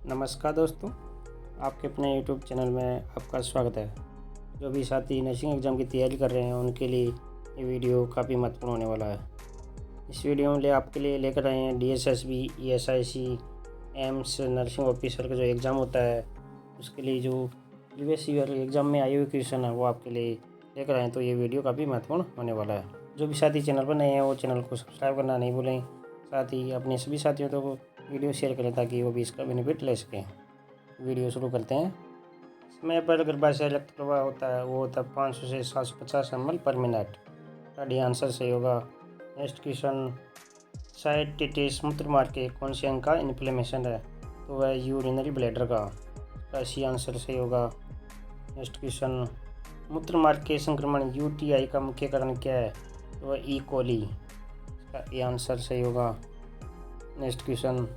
नमस्कार दोस्तों, आपके अपने यूट्यूब चैनल में आपका स्वागत है। जो भी साथी नर्सिंग एग्ज़ाम की तैयारी कर रहे हैं उनके लिए ये वीडियो काफ़ी महत्वपूर्ण होने वाला है। इस वीडियो में आपके लिए लेकर आए हैं DSSB, ESIC, AIIMS nursing officer का जो एग्ज़ाम होता है उसके लिए जो प्रीवियस ईयर एग्ज़ाम में आए हुए क्वेश्चन है वो आपके लिए लेकर आए, तो ये वीडियो काफ़ी महत्वपूर्ण होने वाला है। जो भी साथी चैनल पर नए हैं वो चैनल को सब्सक्राइब करना नहीं भूलें। साथ ही अपने सभी साथियों को वीडियो शेयर करें ताकि वो भी इसका बेनिफिट ले सकें। वीडियो शुरू करते हैं। समय पर गर्भाशय रक्त प्रवाह होता है वो होता है 500 से 750 ml पर मिनट। का डी आंसर सही होगा। नेक्स्ट क्वेश्चन, साइटिटिस मूत्र मार्ग के कौन से अंग का इन्फ्लेमेशन है, तो वह यूरिनरी ब्लैडर का सी आंसर सही होगा। नेक्स्ट क्वेश्चन, मूत्र मार्ग के संक्रमण UTI का मुख्य कारण क्या है, तो वह ई कोली, इसका ए आंसर सही होगा। नेक्स्ट क्वेश्चन,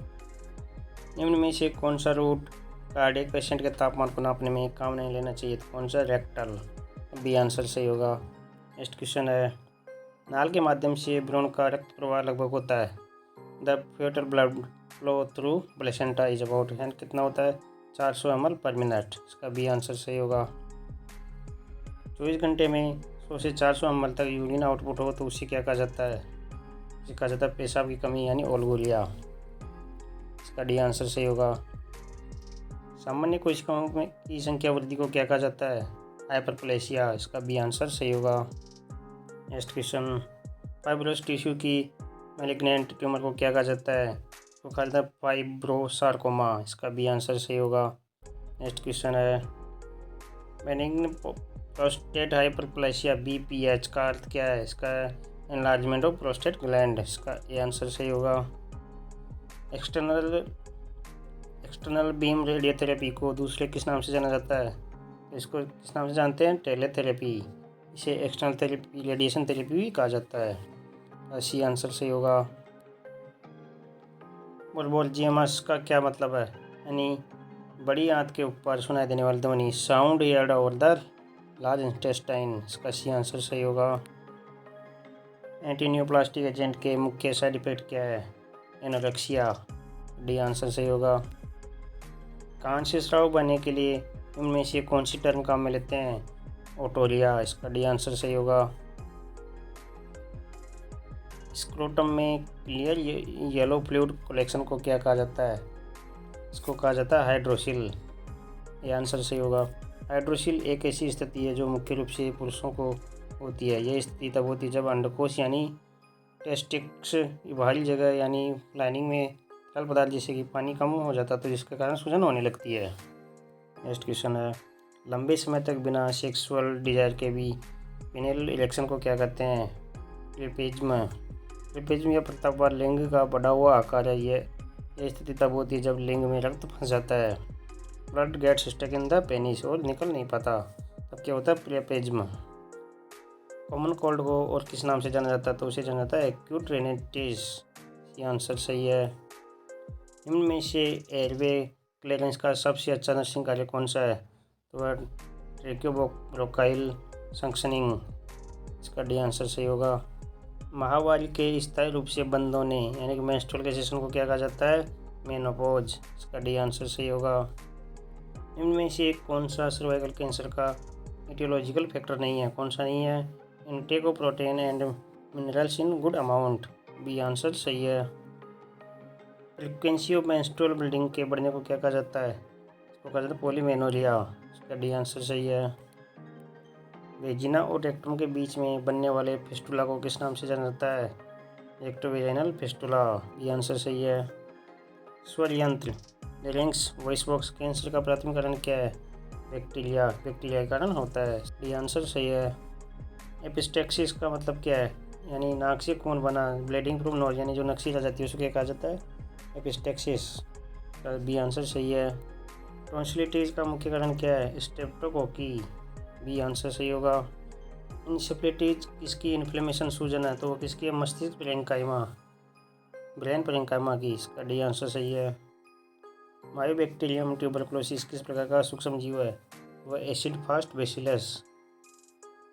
निम्न में से कौन सा रूट कार्डियक पेशेंट के तापमान को नापने में काम नहीं लेना चाहिए, तो कौन सा, रेक्टल, बी आंसर सही होगा। नेक्स्ट क्वेश्चन है, नाल के माध्यम से भ्रूण का रक्त प्रवाह लगभग होता है, the fetal blood flow through placenta is about, यानी कितना होता है, 400 ml पर मिनट, इसका बी आंसर सही होगा। 24 घंटे में 100 से 400 ml तक यूरिन आउटपुट हो तो उसे क्या कहा जाता है, इसे कहा जाता है पेशाब की कमी यानी ओलगोरिया, इसका डी आंसर सही होगा। सामान्य कोशिकाओं में की संख्या वृद्धि को क्या कहा जाता है, हाइपरप्लेसिया, इसका बी आंसर सही होगा। नेक्स्ट क्वेश्चन, फाइब्रोस टिश्यू की मैलिग्नेंट ट्यूमर को क्या कहा जाता है, तो कहा जाता है फाइब्रोसार्कोमा, इसका बी आंसर सही होगा। नेक्स्ट क्वेश्चन है, बेनिग्न प्रोस्टेट हाइपरप्लेसिया BPH का अर्थ क्या है, इसका एनलार्जमेंट ऑफ प्रोस्टेट ग्लैंड, इसका ए आंसर सही होगा। एक्सटर्नल बीम रेडियोथेरेपी को दूसरे किस नाम से जाना जाता है, इसको किस नाम से जानते हैं, टेलेथेरेपी, इसे एक्सटर्नल थेरेपी, रेडिएशन थेरेपी भी कहा जाता है, सी आंसर सही होगा। बोलबोलजियमस का क्या मतलब है, यानी बड़ी आंत के ऊपर सुनाई देने वाली ध्वनि, sound heard over the large intestine, इसका सी आंसर सही होगा। एंटीनियोप्लास्टिक एजेंट के मुख्य साइड इफेक्ट क्या है, एनोरेक्सिया, डी आंसर सही होगा। कान से स्राव बनने के लिए उनमें से कौन सी टर्म काम में लेते हैं, ओटोरिया, इसका डी आंसर सही होगा। स्क्रोटम में क्लियर येलो फ्लूइड कलेक्शन को क्या कहा जाता है, इसको कहा जाता है हाइड्रोसिल, ये आंसर सही होगा। हाइड्रोसिल एक ऐसी स्थिति है जो मुख्य रूप से पुरुषों को होती है। यह स्थिति तब होती है जब अंडकोश यानी टेस्टिक्स बाहरी जगह यानी लाइनिंग में तरल पदार्थ जैसे कि पानी कम हो जाता है, तो जिसके कारण सूजन होने लगती है। नेक्स्ट क्वेश्चन है, लंबे समय तक बिना सेक्सुअल डिजायर के भी पेनियल इरेक्शन को क्या कहते हैं, क्लिपेज्म, क्लिपेज्म या प्रतापवार लिंग का बढ़ा हुआ आकार है। यह स्थिति तब होती है जब लिंग में रक्त फंस जाता है, blood gets stuck in the penis, और निकल नहीं पाता, तब क्या होता है, क्लिपेज्म। कॉमन कोल्ड को और किस नाम से जाना जाता है, तो उसे जाना जाता है एक्यूट रेनिटिस, ये आंसर सही है। इनमें से एयरवे क्लियरेंस का सबसे अच्छा नर्सिंग कार्य कौन सा है, तो वह ट्रेकियोब्रोकाइल संक्शनिंग, इसका डी आंसर सही होगा। माहवारी के स्थायी रूप से बंद होने यानी कि मेंस्ट्रुअल के सेशन को क्या कहा जाता है, मेनोपॉज, इसका डी आंसर सही होगा। इनमें से कौन सा सर्वाइकल कैंसर का एटियोलॉजिकल फैक्टर नहीं है, कौन सा नहीं है, intake of protein and minerals in good amount, B answer सही है। फ्रीक्वेंसी ऑफ मेंस्ट्रुअल ब्लीडिंग के बढ़ने को क्या कहा जाता है, इसको कहा जाता है पॉलीमेनोरिया, इसका डी आंसर सही है। वेजिना और रेक्टम के बीच में बनने वाले फिस्टुला को किस नाम से जाना जाता है, रेक्टोवेजाइनल फिस्टुला, ये आंसर सही है। स्वर यंत्र लेरिंक्स वॉइस बॉक्स कैंसर का प्राथमिक कारण क्या है, बैक्टीरिया के कारण होता है, डी आंसर सही है। एपिस्टेक्सिस का मतलब क्या है, यानी नाक से खून बना ब्लीडिंग प्रूफ नोज, यानी जो नक्सील आ जाती है उसको क्या कहा जाता है, एपिस्टेक्सिस, का बी आंसर सही है। टॉन्सिलिटिस का मुख्य कारण क्या है, स्ट्रेप्टोकोकी, बी आंसर सही होगा। इंसेप्लिटिस किसकी इन्फ्लेमेशन सूजन है, तो वो किसकी है, मस्तिष्क ब्रेनकाइमा, ब्रेन पेरेन्काइमा की, इसका डी आंसर सही है। मायोबैक्टीरियम ट्यूबरकुलोसिस किस प्रकार का सूक्ष्म जीव है, वह एसिड फास्ट बेसिलस,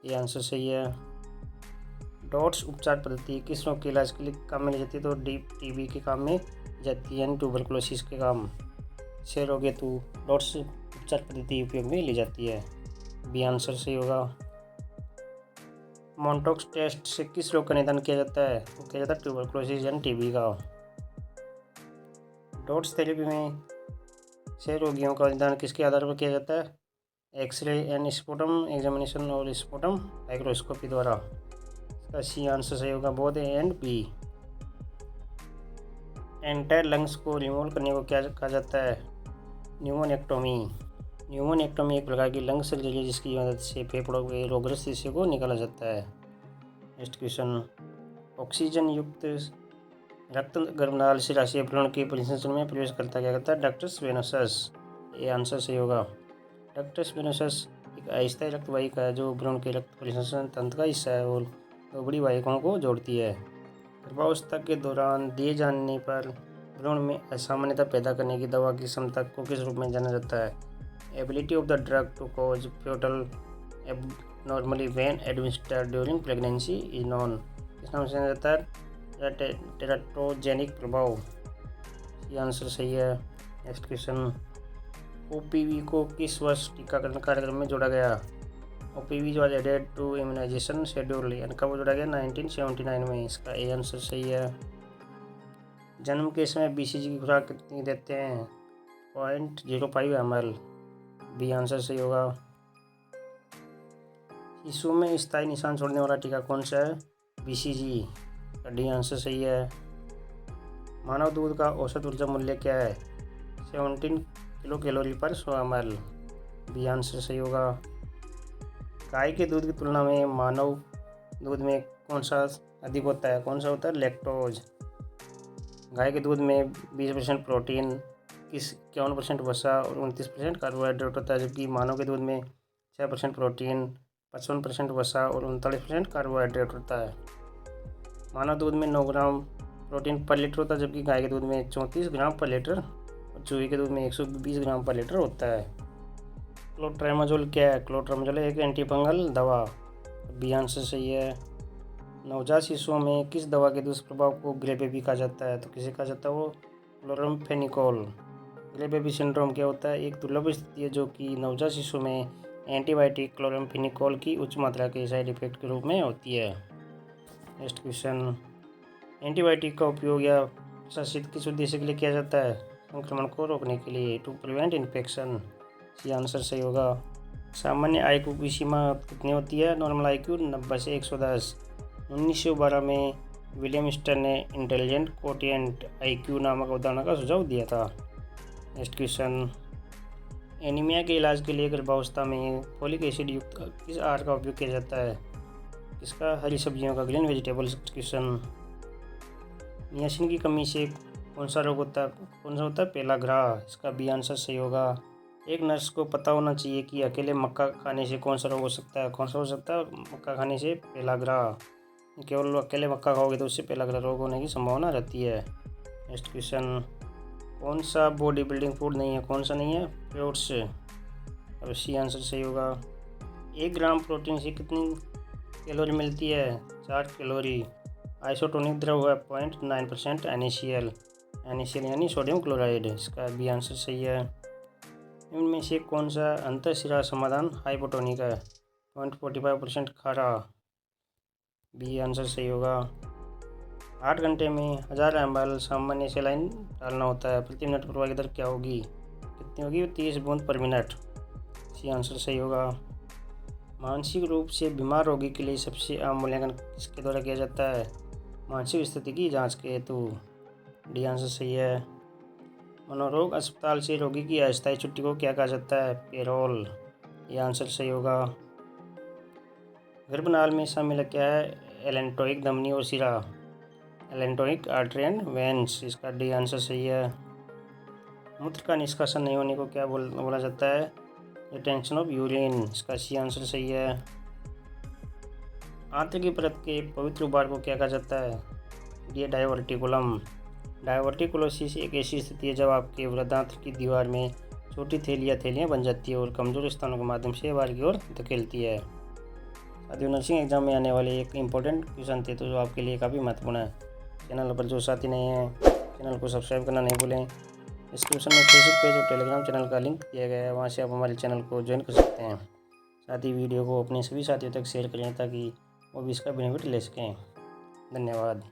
ये आंसर सही है। डॉट्स उपचार पद्धति किस रोग के इलाज के लिए काम में ली जाती है, तो टीबी के काम में जाती है, यानी ट्यूबरकुलोसिस के काम, से रोग हेतु डॉट्स उपचार पद्धति उपयोग में ली जाती है। बी आंसर सही होगा। मॉन्टॉक्स टेस्ट से किस रोग का निदान किया जाता है? तो किया जाता है ट्यूबरकुलोसिस यानी टीबी का। डॉट्स थेरेपी में से रोगियों का निदान किसके आधार पर किया जाता है? एक्सरे एंड स्पुटम एग्जामिनेशन और स्पुटम माइक्रोस्कोपी द्वारा। इसका सी आंसर सही होगा, both A and B. Entire lungs को रिमूव करने को क्या कहा जाता है? न्यूमोनेक्टोमी। न्यूमोनेक्टोमी एक प्रकार की लंग सर्जरी है जिसकी मदद से फेफड़ों के रोगग्रस्त हिस्से को निकाला जाता है। नेक्स्ट क्वेश्चन, ऑक्सीजन युक्त रक्त गर्भनाल से राशि भ्रूण के परिसंचरण में प्रवेश करता क्या करता है? Ductus venosus. ये आंसर सही होगा। डक्टस वेनोसस एक अस्थायी रक्त वाहिका है जो भ्रूण के रक्त परिसंचरण तंत्र का हिस्सा है और दो बड़ी वाहिकाओं को जोड़ती है। गर्भावस्था के दौरान दिए जाने पर भ्रूण में असामान्यता पैदा करने की दवा की क्षमता को किस रूप में जाना जाता है? Ability of the drug to cause foetal abnormally when administered during pregnancy is known. किस नाम से जाना जाता है? टेराटोजेनिक प्रभाव। ये आंसर सही है। नेक्स्ट क्वेश्चन, ओपीवी को किस वर्ष टीकाकरण कार्यक्रम में जोड़ा गया? ओपीवी जो एडेड टू इम्यूनाइजेशन शेड्यूल, यानी कब जोड़ा गया? 1979 में। इसका ए आंसर सही है। जन्म के समय बीसीजी की खुराक कितनी देते हैं? 0.05 ml। बी आंसर सही होगा। शिशु में स्थायी निशान छोड़ने वाला टीका कौन सा है? बीसीजी। डी आंसर सही है। मानव दूध का औसत ऊर्जा मूल्य क्या है? 17 किलो कैलोरी पर 100 ml। बी आंसर सही होगा। गाय के दूध की तुलना में मानव दूध में कौन सा अधिक होता है? कौन सा होता है? लैक्टोज। गाय के दूध में 20% प्रोटीन, 51% वसा और 29% कार्बोहाइड्रेट होता है, जबकि मानव के दूध में 6% प्रोटीन, 55% वसा और 39% कार्बोहाइड्रेट होता है। मानव दूध में 9 ग्राम प्रोटीन पर लीटर होता है, जबकि गाय के दूध में 34 ग्राम पर लीटर और चूहे के दूध में 120 ग्राम पर लीटर होता है। क्लोट्रामाजोल क्या है? क्लोट्रामाजोल एक एंटीफंगल दवा। बी आंसर सही है। नवजात शिशुओं में किस दवा के दुष्प्रभाव को ग्रे बेबी कहा जाता है? तो किसे कहा जाता है? वो क्लोरम्फेनिकोल। ग्रे बेबी सिंड्रोम क्या होता है? एक दुर्लभ स्थिति है जो कि नवजात शिशु में एंटीबायोटिक क्लोरम्फेनिकोल की उच्च मात्रा के साइड इफेक्ट के रूप में होती है। नेक्स्ट क्वेश्चन, एंटीबायोटिक का उपयोग या प्रशासित किस उद्देश्य के लिए किया जाता है? संक्रमण को रोकने के लिए, टू प्रिवेंट इन्फेक्शन। ये आंसर सही होगा। सामान्य आईक्यू की सीमा कितनी होती है? नॉर्मल आईक्यू 90 से 110। 1912 में विलियम स्टर ने इंटेलिजेंट कोटिएंट आईक्यू नामक अवधारणा का सुझाव दिया था। नेक्स्ट क्वेश्चन, एनीमिया के इलाज के लिए गर्भावस्था में फोलिक एसिड युक्त किस आहार का उपयोग किया जाता है? इसका हरी सब्जियों का, ग्रीन वेजिटेबल्स। क्वेश्चन, नियासिन की कमी से कौन सा रोग होता है? कौन सा होता है? पेलाग्रा। इसका बी आंसर सही होगा। एक नर्स को पता होना चाहिए कि अकेले मक्का खाने से कौन सा रोग हो सकता है? कौन सा हो सकता है? मक्का खाने से पेलाग्रा। केवल अकेले मक्का खाओगे तो उससे पेलाग्रा रोग होने की संभावना रहती है। नेक्स्ट क्वेश्चन, कौन सा बॉडी बिल्डिंग फूड नहीं है? कौन सा नहीं है? फ्रूट्स। अब सी आंसर सही होगा। 1 ग्राम प्रोटीन से कितनी कैलोरी मिलती है? 4 कैलोरी। आइसोटोनिक द्रव है 0.9% NaCl। NaCl यानी सोडियम क्लोराइड। इसका बी आंसर सही है। इनमें से कौन सा अंतःशिरा समाधान हाइपोटोनिक है? 0.45% खारा। बी आंसर सही होगा। 8 घंटे में 1000 ml सामान्य सेलाइन डालना होता है, प्रति मिनट प्रवाह की दर क्या होगी? कितनी होगी? 30 बूंद पर मिनट। सी आंसर सही होगा। मानसिक रूप से बीमार रोगी के लिए सबसे आम मूल्यांकन किसके द्वारा किया जाता है? मानसिक स्थिति की जांच के हेतु। डी आंसर सही है। मनोरोग अस्पताल से रोगी की अस्थायी छुट्टी को क्या कहा जाता है? पेरोल। ये आंसर सही होगा। गर्भनाल में शामिल क्या है? एलेंटोइक धमनी और सिरा। Allantoic artery and veins. इसका डी आंसर सही है। मूत्र का निष्कासन नहीं होने को क्या बोला जाता है? Retention of urine. इसका सी आंसर सही है। आंत्र की परत के पवित्र उभार को क्या कहा जाता है? ये डायवर्टिकुलम। डायवर्टिकुलोसिस एक ऐसी स्थिति है जब आपके वृद्धांत्र की दीवार में छोटी थैलियाँ बन जाती है और कमजोर स्थानों के माध्यम से बाहर की ओर धकेलती है। साथियों, नर्सिंग एग्जाम में आने वाले एक इम्पोर्टेंट क्वेश्चन थे तो जो आपके लिए काफ़ी महत्वपूर्ण है। चैनल पर जो साथी नहीं हैं चैनल को सब्सक्राइब करना नहीं भूलें। डिस्क्रिप्शन में फेसबुक पेज और टेलीग्राम चैनल का लिंक दिया गया है, वहाँ से आप हमारे चैनल को ज्वाइन कर सकते हैं। साथ ही वीडियो को अपने सभी साथियों तक शेयर करें ताकि वो भी इसका बेनिफिट ले सकें। धन्यवाद।